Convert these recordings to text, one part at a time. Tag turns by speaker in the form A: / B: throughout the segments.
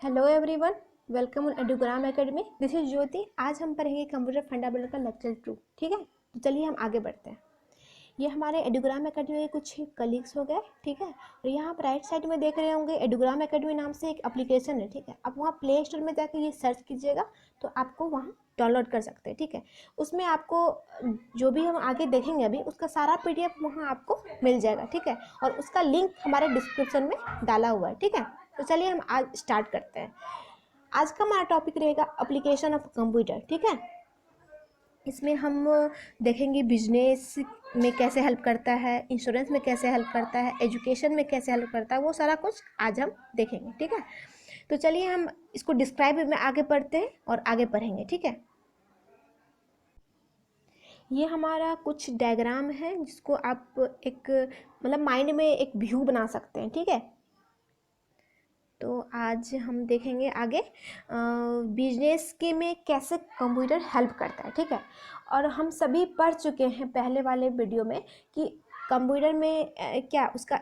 A: Hello everyone, welcome on Edugram academy. This is Jyoti. आज हम पढ़ेंगे कंप्यूटर फंडामेंटल का लेक्चर 2। ठीक है, तो चलिए हम आगे बढ़ते हैं। ये हमारे एडुग्राम एकेडमी के कुछ कलीग्स हो गए। ठीक है, और यहाँ आप राइट साइड में देख रहे होंगे एडुग्राम एकेडमी नाम से एक एप्लीकेशन है। ठीक है, आप वहाँ प्ले स्टोर में जाकर ये सर्च कीजिएगा तो आपको वहाँ डाउनलोड कर सकते हैं। ठीक है, उसमें आपको जो भी हम आगे देखेंगे अभी उसका सारा पीडीएफ वहाँ आपको मिल जाएगा। ठीक है, और उसका लिंक हमारे डिस्क्रिप्शन में डाला हुआ है। ठीक है, तो चलिए हम आज स्टार्ट करते हैं। आज का हमारा टॉपिक रहेगा एप्लीकेशन ऑफ कंप्यूटर। ठीक है, इसमें हम देखेंगे बिजनेस में कैसे हेल्प करता है, इंश्योरेंस में कैसे हेल्प करता है, एजुकेशन में कैसे हेल्प करता है, वो सारा कुछ आज हम देखेंगे। ठीक है, तो चलिए हम इसको डिस्क्राइब में आगे पढ़ते हैं और आगे पढ़ेंगे। ठीक है, ये हमारा कुछ डायग्राम है जिसको आप एक माइंड में एक व्यू बना सकते हैं। ठीक है, तो आज हम देखेंगे आगे बिजनेस के में कैसे कंप्यूटर हेल्प करता है। ठीक है, और हम सभी पढ़ चुके हैं पहले वाले वीडियो में कि कंप्यूटर में क्या उसका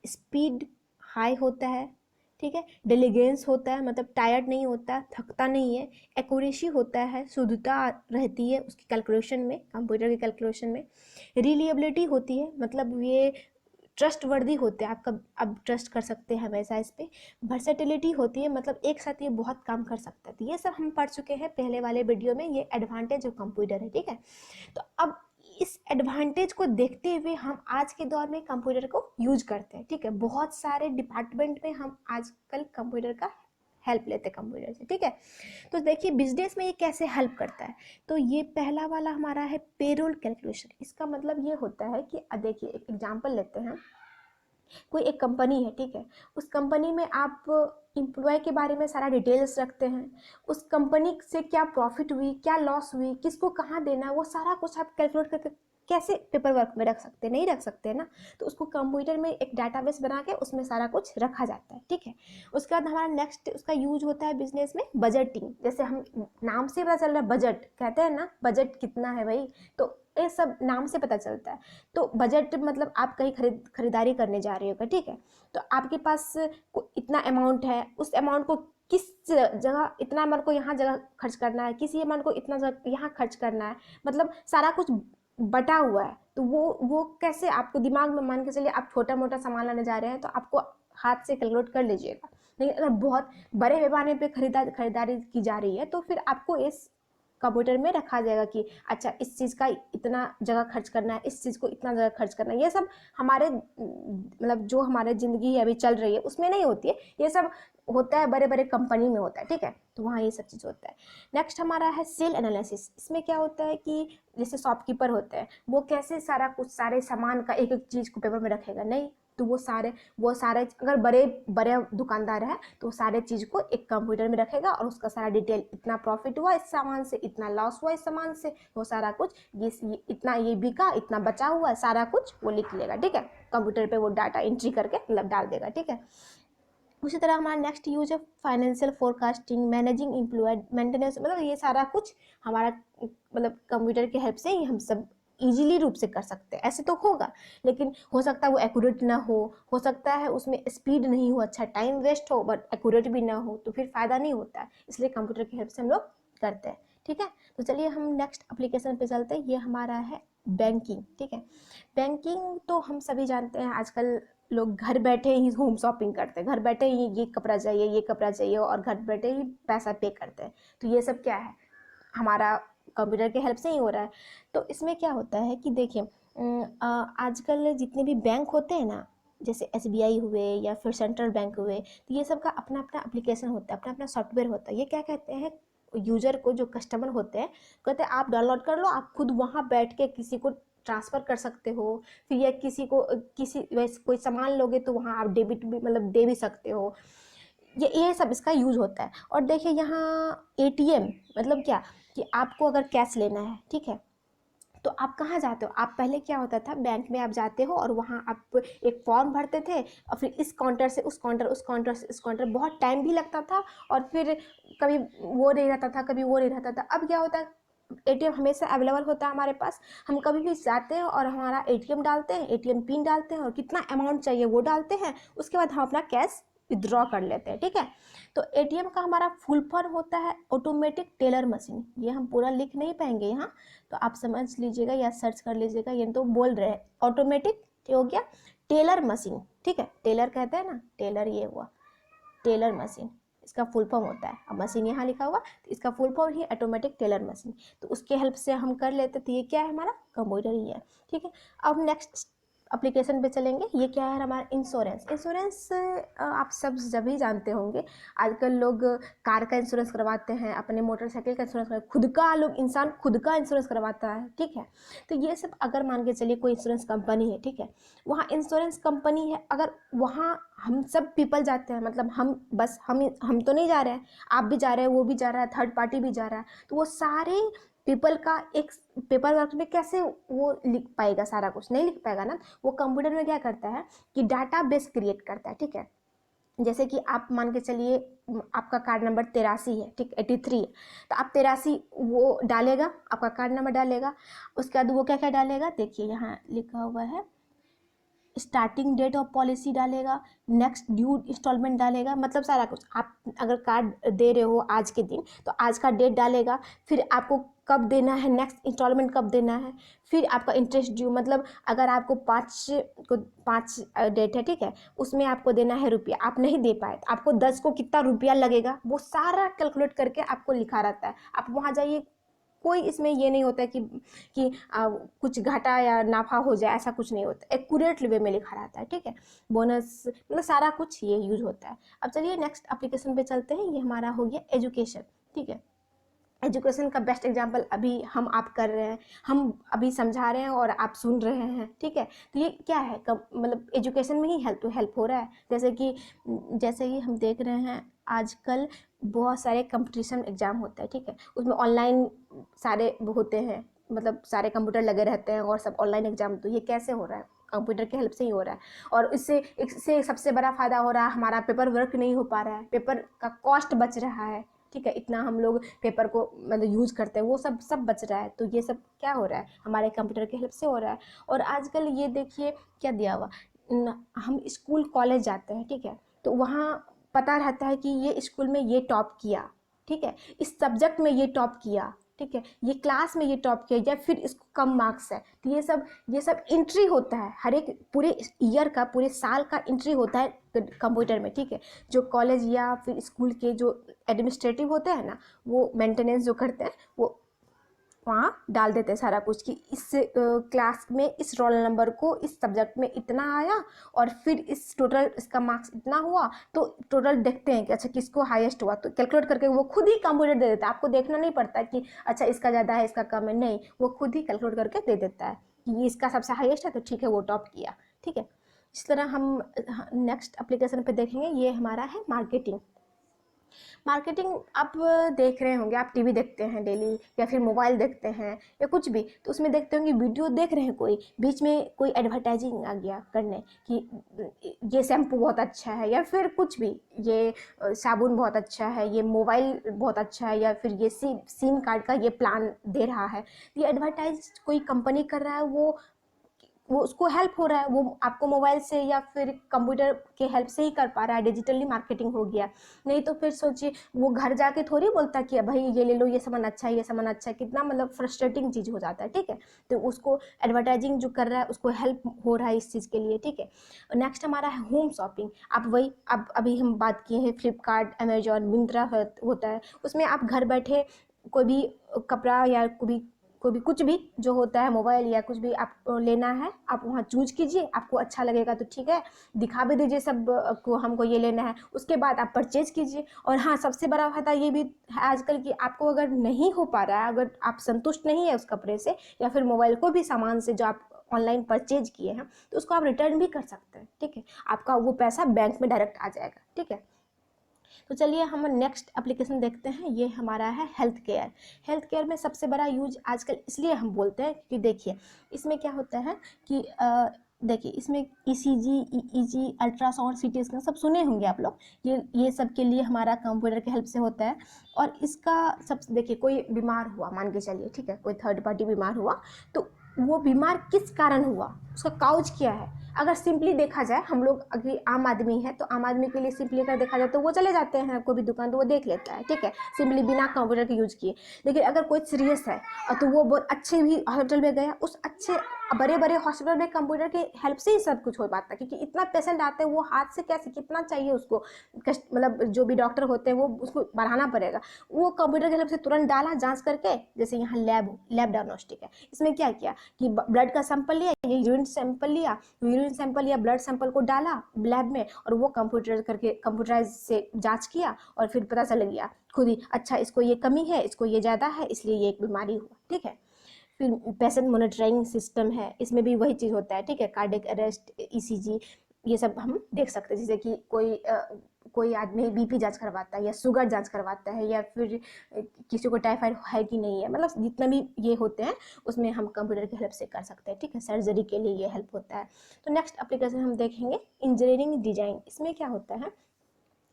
A: स्पीड हाई होता है। ठीक है, डिलीजेंस होता है, मतलब टायर्ड नहीं होता, थकता नहीं है, एक्यूरेसी होता है, शुद्धता रहती है उसकी कैलकुलेशन में, कंप्यूटर के कैलकुलेशन में, रिलायबिलिटी होती है, मतलब ये ट्रस्ट वर्दी होते हैं, आपका अब ट्रस्ट कर सकते हैं हमेशा इस पर। वर्सेटिलिटी होती है, मतलब एक साथ ये बहुत काम कर सकता है। तो ये सब हम पढ़ चुके हैं पहले वाले वीडियो में, ये एडवांटेज ऑफ कंप्यूटर है। ठीक है, तो अब इस एडवांटेज को देखते हुए हम आज के दौर में कंप्यूटर को यूज करते हैं। ठीक है, बहुत सारे डिपार्टमेंट में हम आजकल कंप्यूटर का हेल्प लेते हैं कंप्यूटर से। ठीक है, तो देखिए बिजनेस में ये कैसे हेल्प करता है। तो ये पहला वाला हमारा है पेरोल कैलकुलेशन। इसका मतलब ये होता है कि देखिए एक एग्जांपल लेते हैं। कोई एक कंपनी है, ठीक है, उस कंपनी में आप एम्प्लॉय के बारे में सारा डिटेल्स रखते हैं, उस कंपनी से क्या प्रॉफिट हुई, क्या लॉस हुई, किसको कहाँ देना, वो सारा कुछ आप कैलकुलेट करके कैसे पेपर वर्क में रख सकते हैं, नहीं रख सकते ना। तो उसको कंप्यूटर में एक डाटाबेस बना के उसमें सारा कुछ रखा जाता है। ठीक है, उसके बाद हमारा नेक्स्ट उसका यूज होता है बिजनेस में बजटिंग। जैसे हम नाम से पता चल रहा है, बजट कहते हैं ना, बजट कितना है भाई, तो ये सब नाम से पता चलता है। तो बजट मतलब आप कहीं खरीदारी करने जा रहे हो। ठीक है, तो आपके पास इतना अमाउंट है, उस अमाउंट को किस जगह, इतना अमाउंट को यहाँ जगह खर्च करना है, किसी अमाउंट को इतना जगह यहाँ खर्च करना है, मतलब सारा कुछ बटा हुआ है। तो वो कैसे आपको दिमाग में मान के चलिए, आप छोटा मोटा सामान लाने जा रहे हैं तो आपको हाथ से कैलकुलेट कर लीजिएगा। लेकिन अगर बहुत बड़े पैमाने पे खरीदारी की जा रही है तो फिर आपको इस कंप्यूटर में रखा जाएगा कि अच्छा इस चीज़ का इतना जगह खर्च करना है, इस चीज़ को इतना जगह खर्च करना है। ये सब हमारे मतलब जो हमारे ज़िंदगी है अभी चल रही है उसमें नहीं होती है, ये सब होता है बड़े बड़े कंपनी में होता है। ठीक है, तो वहाँ ये सब चीज़ होता है। नेक्स्ट हमारा है सेल एनालिसिस। इसमें क्या होता है कि जैसे शॉपकीपर होते हैं, वो कैसे सारा कुछ सारे सामान का एक एक चीज़ को पेपर में रखेगा, नहीं, तो वो सारे अगर बड़े बड़े दुकानदार है तो वो सारे चीज़ को एक कंप्यूटर में रखेगा और उसका सारा डिटेल, इतना प्रॉफिट हुआ इस सामान से, इतना लॉस हुआ इस सामान से, वो सारा कुछ ये इतना ये बिका, इतना बचा हुआ है, सारा कुछ वो लिख लेगा। ठीक है, कंप्यूटर पे वो डाटा एंट्री करके मतलब डाल देगा। ठीक है, उसी तरह हमारा नेक्स्ट यूज है financial forecasting, managing employ maintenance, मतलब ये सारा कुछ हमारा मतलब कंप्यूटर की हेल्प से ही हम सब इजीली रूप से कर सकते हैं। ऐसे तो होगा, लेकिन हो सकता है वो एक्यूरेट ना हो सकता है उसमें स्पीड नहीं हो, अच्छा टाइम वेस्ट हो, बट एक्यूरेट भी ना हो, तो फिर फ़ायदा नहीं होता है। इसलिए कंप्यूटर की हेल्प से हम लोग करते हैं। ठीक है, तो चलिए हम नेक्स्ट एप्लीकेशन पे चलते हैं। ये हमारा है बैंकिंग। ठीक है, बैंकिंग तो हम सभी जानते हैं, आजकल लोग घर बैठे ही होम शॉपिंग करते हैं, घर बैठे ही ये कपड़ा चाहिए, ये कपड़ा चाहिए, और घर बैठे ही पैसा पे करते हैं। तो ये सब क्या है, हमारा कंप्यूटर के हेल्प से ही हो रहा है। तो इसमें क्या होता है कि देखिए आजकल जितने भी बैंक होते हैं ना, जैसे एसबीआई हुए या फिर सेंट्रल बैंक हुए, तो ये सब का अपना अपना एप्लीकेशन होता है, अपना अपना सॉफ्टवेयर होता है। ये क्या कहते हैं, यूजर को, जो कस्टमर होते हैं, कहते हैं आप डाउनलोड कर लो, आप खुद वहाँ बैठ के किसी को ट्रांसफ़र कर सकते हो, फिर या किसी वैसे कोई सामान लोगे तो वहाँ आप डेबिट भी मतलब दे भी सकते हो। ये सब इसका यूज होता है। और देखिए यहाँ एटीएम मतलब क्या, कि आपको अगर कैश लेना है, ठीक है, तो आप कहाँ जाते हो, आप पहले क्या होता था, बैंक में आप जाते हो और वहाँ आप एक फॉर्म भरते थे, और फिर इस काउंटर से उस काउंटर, उस काउंटर से इस काउंटर, बहुत टाइम भी लगता था, और फिर कभी वो नहीं रहता था, कभी वो नहीं रहता था। अब क्या होता है, एटीएम हमेशा अवेलेबल होता है हमारे पास, हम कभी भी जाते हैं और हमारा एटीएम डालते हैं, एटीएम पिन डालते हैं और कितना अमाउंट चाहिए वो डालते हैं, उसके बाद हम अपना कैश विड्रॉ कर लेते हैं, ठीक है। तो एटीएम का हमारा फुल फॉर्म होता है ऑटोमेटिक टेलर मशीन। ये हम पूरा लिख नहीं पाएंगे यहाँ, तो आप समझ लीजिएगा या सर्च कर लीजिएगा। ये तो बोल रहे हैं ऑटोमेटिक हो गया टेलर मशीन, ठीक है। टेलर कहते हैं ना, टेलर ये हुआ टेलर मशीन, इसका फुल फॉर्म होता है। अब मशीन यहाँ लिखा हुआ तो इसका फुल फॉर्म ही ऑटोमेटिक टेलर मशीन। तो उसके हेल्प से हम कर लेते, तो ये क्या है हमारा कंप्यूटर ही है, ठीक है। अब नेक्स्ट एप्लीकेशन पे चलेंगे। ये क्या है हमारा इंश्योरेंस। इंश्योरेंस आप सब जब ही जानते होंगे, आजकल लोग कार का इंश्योरेंस करवाते हैं, अपने मोटरसाइकिल का इंश्योरेंस करवाते हैं, खुद का लोग इंसान खुद का इंश्योरेंस करवाता है, ठीक है। तो ये सब अगर मान के चलिए कोई इंश्योरेंस कंपनी है, ठीक है, वहाँ इंश्योरेंस कंपनी है, अगर वहाँ हम सब पीपल जाते हैं, मतलब हम बस हम तो नहीं जा रहे हैं, आप भी जा रहे हैं, वो भी जा रहा है, थर्ड पार्टी भी जा रहा है, तो वो सारे पीपल का एक पेपर वर्क में कैसे वो लिख पाएगा, सारा कुछ नहीं लिख पाएगा ना। वो कंप्यूटर में क्या करता है कि डाटा बेस क्रिएट करता है, ठीक है। जैसे कि आप मान के चलिए आपका कार्ड नंबर 83 है, ठीक, 83 है, तो आप 83 वो डालेगा, आपका कार्ड नंबर डालेगा, उसके बाद वो क्या क्या डालेगा, देखिए यहाँ लिखा हुआ है, स्टार्टिंग डेट ऑफ पॉलिसी डालेगा, नेक्स्ट ड्यू इंस्टॉलमेंट डालेगा, मतलब सारा कुछ। आप अगर कार्ड दे रहे हो आज के दिन, तो आज का डेट डालेगा, फिर आपको कब देना है, नेक्स्ट इंस्टॉलमेंट कब देना है, फिर आपका इंटरेस्ट ड्यू, मतलब अगर आपको 5 डेट है, ठीक है, उसमें आपको देना है रुपया, आप नहीं दे पाए तो आपको 10 को कितना रुपया लगेगा, वो सारा कैलकुलेट करके आपको लिखा रहता है। आप वहाँ जाइए, कोई इसमें ये नहीं होता है कि कुछ घाटा या नाफा हो जाए, ऐसा कुछ नहीं होता, एक्यूरेट वे में लिखा रहता है, ठीक है। बोनस मतलब सारा कुछ ये यूज होता है। अब चलिए नेक्स्ट एप्लीकेशन पे चलते हैं। ये हमारा हो गया एजुकेशन, ठीक है। एजुकेशन का बेस्ट एग्जांपल अभी हम आप कर रहे हैं, हम अभी समझा रहे हैं और आप सुन रहे हैं, ठीक है। तो ये क्या है, मतलब एजुकेशन में ही हेल्प हो रहा है। जैसे कि हम देख रहे हैं आजकल बहुत सारे कंपटीशन एग्जाम होता है, ठीक है, उसमें ऑनलाइन सारे होते हैं, मतलब सारे कंप्यूटर लगे रहते हैं और सब ऑनलाइन एग्जाम। तो ये कैसे हो रहा है, कंप्यूटर की हेल्प से ही हो रहा है। और इससे सबसे बड़ा फ़ायदा हो रहा है, हमारा पेपर वर्क नहीं हो पा रहा है, पेपर का कॉस्ट बच रहा है, ठीक है। इतना हम लोग पेपर को मतलब यूज़ करते हैं, वो सब बच रहा है। तो ये सब क्या हो रहा है, हमारे कंप्यूटर की हेल्प से हो रहा है। और आजकल ये देखिए क्या दिया हुआ, हम स्कूल कॉलेज जाते हैं, ठीक है, तो वहाँ पता रहता है कि ये स्कूल में ये टॉप किया, ठीक है, इस सब्जेक्ट में ये टॉप किया, ठीक है, ये क्लास में ये टॉप किया, या फिर इसको कम मार्क्स है। तो ये सब एंट्री होता है, हर एक पूरे ईयर का, पूरे साल का एंट्री होता है कंप्यूटर में, ठीक है। जो कॉलेज या फिर स्कूल के जो एडमिनिस्ट्रेटिव होते हैं ना, वो मेंटेनेंस जो करते हैं, वो वहाँ डाल देते हैं सारा कुछ कि इस क्लास में इस रोल नंबर को इस सब्जेक्ट में इतना आया, और फिर इस टोटल इसका मार्क्स इतना हुआ, तो टोटल देखते हैं कि अच्छा किसको हाईएस्ट हुआ, तो कैलकुलेट करके वो खुद ही कंप्यूटर दे देता है। आपको देखना नहीं पड़ता कि अच्छा इसका ज़्यादा है इसका कम है, नहीं, वो खुद ही कैलकुलेट करके दे देता है कि ये इसका सबसे हाईएस्ट है, तो ठीक है वो टॉप किया, ठीक है। इस तरह हम नेक्स्ट एप्लीकेशन पे देखेंगे। ये हमारा है मार्केटिंग। मार्केटिंग आप देख रहे होंगे, आप टीवी देखते हैं डेली, या फिर मोबाइल देखते हैं या कुछ भी, तो उसमें देखते होंगे वीडियो देख रहे हैं, कोई बीच में कोई एडवर्टाइजिंग आ गया करने कि ये शैम्पू बहुत अच्छा है, या फिर कुछ भी, ये साबुन बहुत अच्छा है, ये मोबाइल बहुत अच्छा है, या फिर ये सिम कार्ड का ये प्लान दे रहा है। ये एडवर्टाइज कोई कंपनी कर रहा है, वो उसको हेल्प हो रहा है, वो आपको मोबाइल से या फिर कंप्यूटर के हेल्प से ही कर पा रहा है, डिजिटली मार्केटिंग हो गया। नहीं तो फिर सोचिए वो घर जाके थोड़ी बोलता कि भाई ये ले लो, ये सामान अच्छा है, ये सामान अच्छा है, कितना मतलब फ्रस्ट्रेटिंग चीज़ हो जाता है, ठीक है। तो उसको एडवर्टाइजिंग जो कर रहा है उसको हेल्प हो रहा है इस चीज़ के लिए, ठीक है। नेक्स्ट हमारा है होम शॉपिंग। आप वही अब अभी हम बात किए हैं फ्लिपकार्ट, अमेजॉन, मिंत्रा होता है, उसमें आप घर बैठे कोई भी कपड़ा या कोई भी कुछ भी जो होता है, मोबाइल या कुछ भी आप लेना है, आप वहाँ चूज कीजिए, आपको अच्छा लगेगा तो ठीक है, दिखा भी दीजिए सब को हमको ये लेना है, उसके बाद आप परचेज कीजिए। और हाँ, सबसे बड़ा फायदा ये भी है आजकल कि आपको अगर नहीं हो पा रहा है, अगर आप संतुष्ट नहीं है उस कपड़े से या फिर मोबाइल को भी सामान से जो आप ऑनलाइन परचेज किए हैं, तो उसको आप रिटर्न भी कर सकते हैं, ठीक है। आपका वो पैसा बैंक में डायरेक्ट आ जाएगा, ठीक है। तो चलिए हम नेक्स्ट एप्लीकेशन देखते हैं। ये हमारा है हेल्थ केयर। हेल्थ केयर में सबसे बड़ा यूज आजकल इसलिए हम बोलते हैं कि देखिए इसमें क्या होता है कि देखिए इसमें ECG, EEG, ultrasound, CT scan सब सुने होंगे आप लोग। ये सब के लिए हमारा कंप्यूटर की हेल्प से होता है। और इसका सब देखिए, कोई बीमार हुआ मान के चलिए, ठीक है, कोई थर्ड पार्टी बीमार हुआ, तो वो बीमार किस कारण हुआ, उसका काउज क्या है, अगर सिंपली देखा जाए, हम लोग अभी आम आदमी है तो आम आदमी के लिए सिंपली अगर देखा जाए तो वो चले जाते हैं कोई भी दुकान तो वो देख लेता है, ठीक है, सिंपली बिना कंप्यूटर के यूज़ किए। लेकिन अगर कोई सीरियस है तो वो बहुत अच्छे भी हॉस्पिटल में गया, उस अच्छे बड़े बड़े हॉस्पिटल में कंप्यूटर की हेल्प से ही सब कुछ हो पाता है, क्योंकि इतना पेशेंट आते हैं, वो हाथ से कैसे कितना चाहिए उसको मतलब जो भी डॉक्टर होते हैं वो उसको बढ़ाना पड़ेगा, वो कंप्यूटर की हेल्प से तुरंत डाला जांच करके। जैसे यहाँ लैब डायग्नोस्टिक है, इसमें क्या किया कि ब्लड का सैंपल लिया, ये यूरिन सैंपल लिया, यूरिन सैंपल या ब्लड सैंपल को डाला लैब में और वो कंप्यूटर करके कंप्यूटराइज से जांच किया और फिर पता चल गया खुद ही, अच्छा इसको ये कमी है, इसको ये ज़्यादा है, इसलिए ये एक बीमारी हुआ, ठीक है। फिर पेशेंट मॉनिटरिंग सिस्टम है, इसमें भी वही चीज़ होता है, ठीक है, कार्डियक अरेस्ट, ईसीजी, ये सब हम देख सकते हैं। जैसे कि कोई आदमी बीपी जांच करवाता है या शुगर जांच करवाता है या फिर किसी को टाइफाइड है कि नहीं है, मतलब जितना भी ये होते हैं उसमें हम कंप्यूटर की हेल्प से कर सकते हैं, ठीक है। सर्जरी के लिए ये हेल्प होता है। तो नेक्स्ट एप्लीकेशन हम देखेंगे इंजीनियरिंग डिजाइन। इसमें क्या होता है,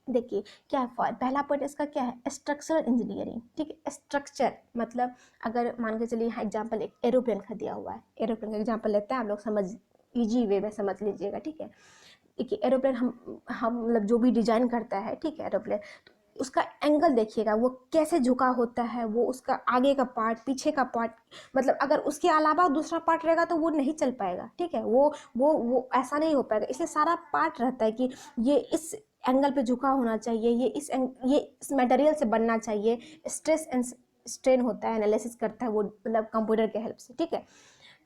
A: देखिए क्या है, पहला पॉइंट इसका क्या है, स्ट्रक्चरल इंजीनियरिंग, ठीक है। स्ट्रक्चर मतलब अगर मान के चलिए यहाँ एग्जाम्पल एक एरोप्लेन का दिया हुआ है, एरोप्लेन का एग्जाम्पल लेते हैं, आप लोग समझ इजी वे में समझ लीजिएगा, ठीक है। देखिए एरोप्लेन हम मतलब जो भी डिजाइन करता है, ठीक है, एरोप्लेन तो उसका एंगल देखिएगा वो कैसे झुका होता है, वो उसका आगे का पार्ट पीछे का पार्ट, मतलब अगर उसके अलावा दूसरा पार्ट रहेगा तो वो नहीं चल पाएगा, ठीक है, वो ऐसा नहीं हो पाएगा। इसलिए सारा पार्ट रहता है कि ये इस एंगल पे झुका होना चाहिए, ये इस मटेरियल से बनना चाहिए, स्ट्रेस एंड स्ट्रेन होता है, एनालिसिस करता है वो मतलब कंप्यूटर के हेल्प से, ठीक है।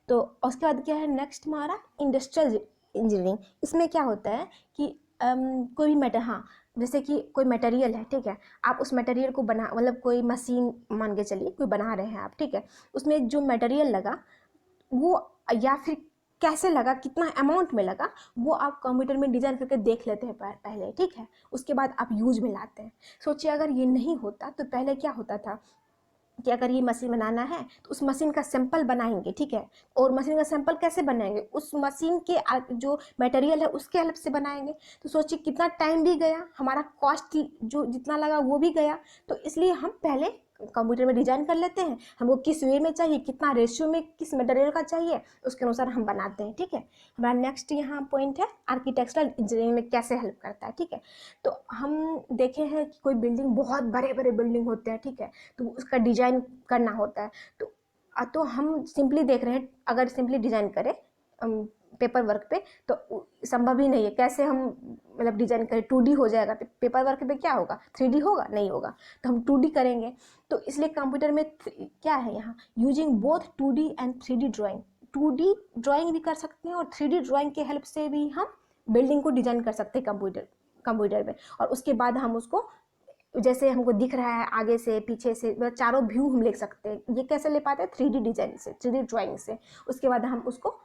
A: तो उसके बाद क्या है नेक्स्ट हमारा इंडस्ट्रियल इंजीनियरिंग। इसमें क्या होता है कि कोई भी हाँ जैसे कि कोई मटेरियल है, ठीक है, आप उस मटेरियल को बना मतलब कोई मशीन मान के चलिए कोई बना रहे हैं आप, ठीक है, उसमें जो मटेरियल लगा वो या फिर कैसे लगा, कितना अमाउंट में लगा, वो आप कंप्यूटर में डिज़ाइन करके देख लेते हैं पहले, ठीक है, उसके बाद आप यूज में लाते हैं। सोचिए अगर ये नहीं होता तो पहले क्या होता था कि अगर ये मशीन बनाना है तो उस मशीन का सैंपल बनाएंगे, ठीक है, और मशीन का सैंपल कैसे बनाएंगे, उस मशीन के जो मटेरियल है उसके हेल्प से बनाएंगे। तो सोचिए कितना टाइम भी गया, हमारा कॉस्ट जो जितना लगा वो भी गया। तो इसलिए हम पहले कंप्यूटर में डिजाइन कर लेते हैं, हमको किस वे में चाहिए, कितना रेशियो में किस मटेरियल का चाहिए, उसके अनुसार हम बनाते हैं, ठीक है। हमारा नेक्स्ट यहाँ पॉइंट है आर्किटेक्चरल इंजीनियरिंग में कैसे हेल्प करता है, ठीक है। तो हम देखे हैं कि कोई बिल्डिंग बहुत बड़े बड़े बिल्डिंग होते हैं, ठीक है, तो उसका डिजाइन करना होता है। तो हम सिंपली देख रहे हैं, अगर सिंपली डिजाइन करें पेपर वर्क पे तो संभव ही नहीं है, कैसे हम मतलब डिजाइन करें, 2D हो जाएगा, पेपर वर्क पे क्या होगा, 3D होगा, नहीं होगा, तो हम 2D करेंगे। तो इसलिए कंप्यूटर में क्या है यहाँ using both 2D and 3D drawing, 2D drawing भी कर सकते हैं और 3D ड्राइंग के हेल्प से भी हम बिल्डिंग को डिजाइन कर सकते हैं कंप्यूटर में। और उसके बाद हम उसको जैसे हमको दिख रहा है आगे से पीछे से, मतलब चारों व्यू हम लिख सकते हैं। ये कैसे ले पाते हैं, 3D डिजाइन से, 3D ड्राइंग से। उसके बाद हम उसको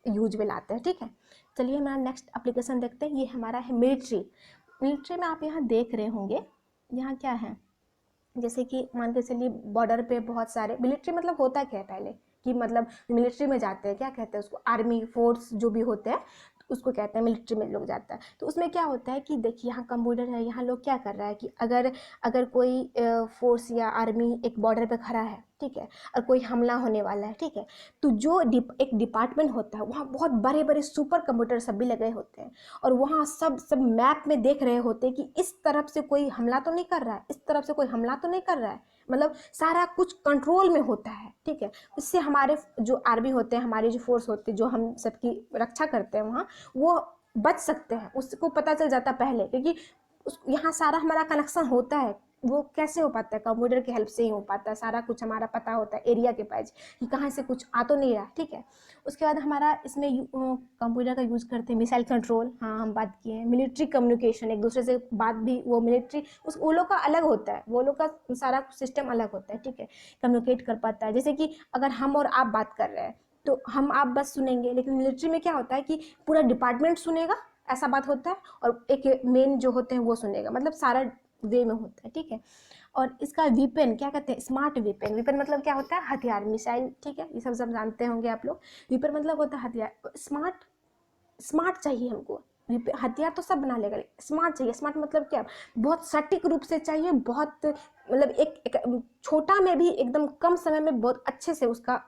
A: यूज में लाते हैं, ठीक है। चलिए हमारा नेक्स्ट एप्लीकेशन देखते हैं, ये हमारा है मिलिट्री में आप यहाँ देख रहे होंगे, यहाँ क्या है, जैसे कि मान के चलिए बॉर्डर पे बहुत सारे मिलिट्री मतलब होता क्या है पहले कि मतलब मिलिट्री में जाते हैं, क्या कहते हैं उसको, आर्मी फोर्स जो भी होते हैं उसको कहते हैं मिलिट्री में लोग जाता है। तो उसमें क्या होता है कि देखिए यहाँ कंप्यूटर है, यहाँ लोग क्या कर रहा है कि अगर कोई फोर्स या आर्मी एक बॉर्डर पे खड़ा है, ठीक है, और कोई हमला होने वाला है, ठीक है, तो जो एक डिपार्टमेंट होता है वहाँ बहुत बड़े बड़े सुपर कंप्यूटर सब भी लगे होते हैं और वहाँ सब मैप में देख रहे होते हैं कि इस तरफ से कोई हमला तो नहीं कर रहा है, इस तरफ से कोई हमला तो नहीं कर रहा है, मतलब सारा कुछ कंट्रोल में होता है, ठीक है। इससे हमारे जो आर्मी होते हैं, हमारी जो फोर्स होती है जो हम सबकी रक्षा करते हैं वहाँ, वो बच सकते हैं, उसको पता चल जाता है पहले, क्योंकि यहाँ सारा हमारा कनेक्शन होता है। वो कैसे हो पाता है, कंप्यूटर की हेल्प से ही हो पाता है, सारा कुछ हमारा पता होता है एरिया के पास कि कहाँ से कुछ आ तो नहीं रहा, ठीक है। उसके बाद हमारा इसमें कंप्यूटर का यूज़ करते हैं मिसाइल कंट्रोल, हाँ हम बात किए हैं। मिलिट्री कम्युनिकेशन, एक दूसरे से बात भी, वो मिलिट्री वो लोग का अलग होता है, वो लोग का सारा सिस्टम अलग होता है, ठीक है, कम्युनिकेट कर पाता है। जैसे कि अगर हम और आप बात कर रहे हैं तो हम आप बस सुनेंगे, लेकिन मिलिट्री में क्या होता है कि पूरा डिपार्टमेंट सुनेगा, ऐसा बात होता है, और एक मेन जो होते हैं वो सुनेगा, मतलब सारा वे में होता है, ठीक है। और इसका वीपन क्या कहते हैं, स्मार्ट वीपन। वीपन मतलब क्या होता है, हथियार, मिसाइल, ठीक है, ये सब जानते होंगे आप लोग। वीपन मतलब होता है हथियार। स्मार्ट चाहिए हमको, हथियार तो सब बना लेगा, स्मार्ट चाहिए। स्मार्ट मतलब क्या, बहुत सटीक रूप से चाहिए, बहुत मतलब एक छोटा में भी एकदम कम समय में बहुत अच्छे से उसका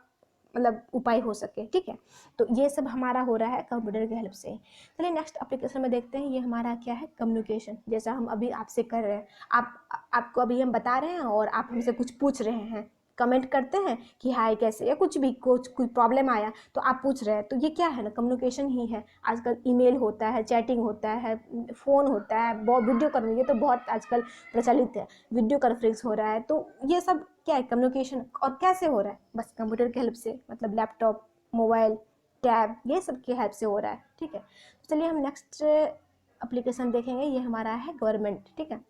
A: मतलब उपाय हो सके, ठीक है। तो ये सब हमारा हो रहा है कंप्यूटर की हेल्प से। चलिए नेक्स्ट एप्लीकेशन में देखते हैं। ये हमारा क्या है, कम्युनिकेशन। जैसा हम अभी आपसे कर रहे हैं, आपको अभी हम बता रहे हैं और आप हमसे कुछ पूछ रहे हैं, कमेंट करते हैं कि हाय कैसे, या कुछ भी कुछ प्रॉब्लम आया तो आप पूछ रहे हैं, तो ये क्या है ना, कम्युनिकेशन ही है। आजकल ईमेल होता है, चैटिंग होता है, फ़ोन होता है, वीडियो कॉन्फ्रेंस, ये तो बहुत आजकल प्रचलित है, वीडियो कॉन्फ्रेंस हो रहा है। तो ये सब क्या है, कम्युनिकेशन। और कैसे हो रहा है, बस कंप्यूटर की हेल्प से, मतलब लैपटॉप, मोबाइल, टैब, ये सब की हेल्प से हो रहा है, ठीक है। तो चलिए हम नेक्स्ट एप्लीकेशन देखेंगे। ये हमारा है गवर्नमेंट, ठीक है।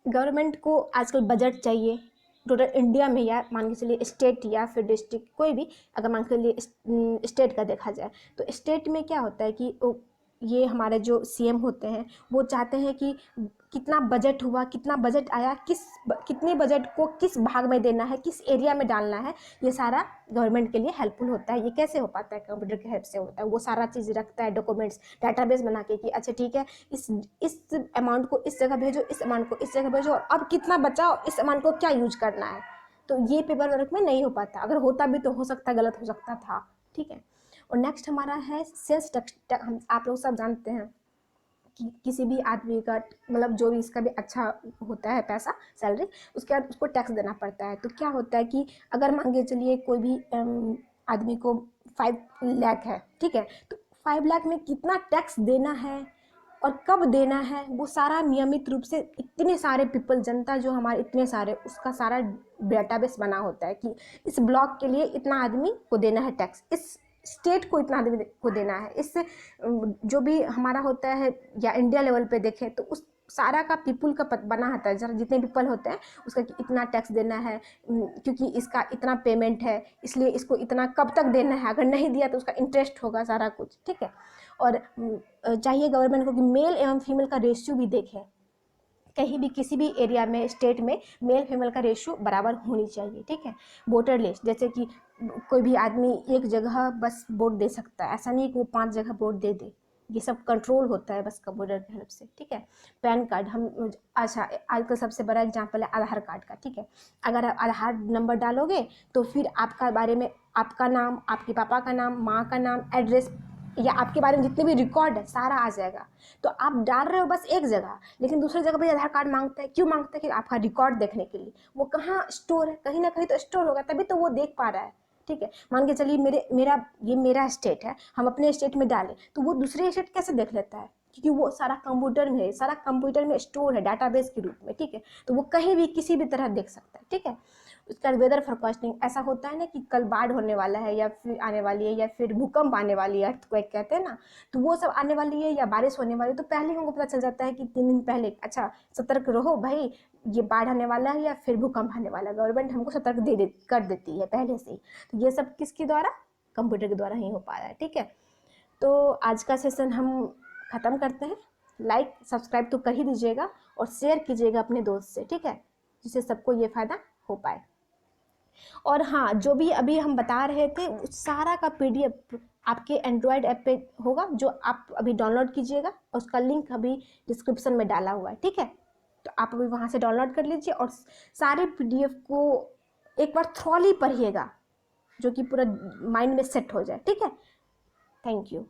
A: गवर्नमेंट को आजकल बजट चाहिए टोटल इंडिया में, या मान के चलिए स्टेट या फिर डिस्ट्रिक्ट, कोई भी। अगर मान के चलिए स्टेट का देखा जाए तो स्टेट में क्या होता है कि ये हमारे जो सीएम होते हैं वो चाहते हैं कि कितना बजट हुआ, कितना बजट आया, कितने बजट को किस भाग में देना है, किस एरिया में डालना है, ये सारा गवर्नमेंट के लिए हेल्पफुल होता है। ये कैसे हो पाता है, कंप्यूटर की हेल्प से होता है। वो सारा चीज़ रखता है, डॉक्यूमेंट्स, डाटाबेस बना के कि अच्छा ठीक है, इस अमाउंट को इस जगह भेजो, इस अमाउंट को इस जगह भेजो, और अब कितना बचा और इस अमाउंट को क्या यूज करना है। तो ये पेपर वर्क में नहीं हो पाता, अगर होता भी तो हो सकता गलत हो सकता था, ठीक है। और नेक्स्ट हमारा है सेल्स टैक्स। हम आप लोग सब जानते हैं कि किसी भी आदमी का, मतलब जो भी इसका भी अच्छा होता है पैसा, सैलरी, उसके बाद उसको टैक्स देना पड़ता है। तो क्या होता है कि अगर मान के चलिए कोई भी आदमी को 5 लाख है, ठीक है, तो 5 लाख में कितना टैक्स देना है और कब देना है, वो सारा नियमित रूप से इतने सारे पीपल, जनता जो हमारे इतने सारे, उसका सारा डेटाबेस बना होता है कि इस ब्लॉक के लिए इतना आदमी को देना है टैक्स, इस स्टेट को इतना आदमी को देना है, इससे जो भी हमारा होता है, या इंडिया लेवल पे देखें तो उस सारा का पीपल का बना होता है, जरा जितने पीपल होते हैं उसका इतना टैक्स देना है, क्योंकि इसका इतना पेमेंट है, इसलिए इसको इतना कब तक देना है, अगर नहीं दिया तो उसका इंटरेस्ट होगा, सारा कुछ, ठीक है। और चाहिए गवर्नमेंट को कि मेल एवं फीमेल का रेशियो भी देखें, कहीं भी किसी भी एरिया में, स्टेट में मेल फीमेल का रेशियो बराबर होनी चाहिए, ठीक है। वोटर लिस्ट, जैसे कि कोई भी आदमी एक जगह बस वोट दे सकता है, ऐसा नहीं कि वो 5 जगह वोट दे दे, ये सब कंट्रोल होता है बस कंप्यूटर की हेल्प से, ठीक है। पैन कार्ड, हम अच्छा आजकल सबसे बड़ा एग्जांपल है आधार कार्ड का, ठीक है। अगर आप आधार नंबर डालोगे तो फिर आपका बारे में, आपका नाम, आपके पापा का नाम, माँ का नाम, एड्रेस, या आपके बारे में जितने भी रिकॉर्ड है सारा आ जाएगा। तो आप डाल रहे हो बस एक जगह, लेकिन दूसरी जगह भी आधार कार्ड मांगता है, क्यों मांगता है, कि आपका रिकॉर्ड देखने के लिए। वो कहाँ स्टोर है, कहीं ना कहीं तो स्टोर होगा, तभी तो वो देख पा रहा है, ठीक है। मान के चलिए मेरा स्टेट है, हम अपने स्टेट में डालें तो वो दूसरे स्टेट कैसे देख लेता है, क्योंकि वो सारा कंप्यूटर में है, सारा कंप्यूटर में स्टोर है डाटाबेस के रूप में, ठीक है। तो वो कहीं भी किसी भी तरह देख सकता है, ठीक है। उसका वेदर फोरकास्टिंग, ऐसा होता है ना कि कल बाढ़ होने वाला है, या फिर आने वाली है, या फिर भूकंप आने वाली है, अर्थक्वेक कहते हैं ना, तो वो सब आने वाली है, या बारिश होने वाली है, तो पहले ही हमको पता चल जाता है कि 3 दिन पहले, अच्छा सतर्क रहो भाई, ये बाढ़ आने वाला है या फिर भूकंप आने वाला है। गवर्नमेंट हमको सतर्क कर देती है पहले से ही। तो ये सब किसके द्वारा, कंप्यूटर के द्वारा ही हो पा रहा है, ठीक है। तो आज का सेशन हम ख़त्म करते हैं। लाइक सब्सक्राइब तो कर ही दीजिएगा और शेयर कीजिएगा अपने दोस्त से, ठीक है, जिससे सबको ये फ़ायदा हो पाए। और हाँ, जो भी अभी हम बता रहे थे उस सारा का पीडीएफ आपके एंड्रॉयड ऐप पे होगा, जो आप अभी डाउनलोड कीजिएगा, और उसका लिंक अभी डिस्क्रिप्शन में डाला हुआ है, ठीक है। तो आप अभी वहाँ से डाउनलोड कर लीजिए और सारे पीडीएफ को एक बार थॉरली पढ़िएगा, जो कि पूरा माइंड में सेट हो जाए, ठीक है। Thank you.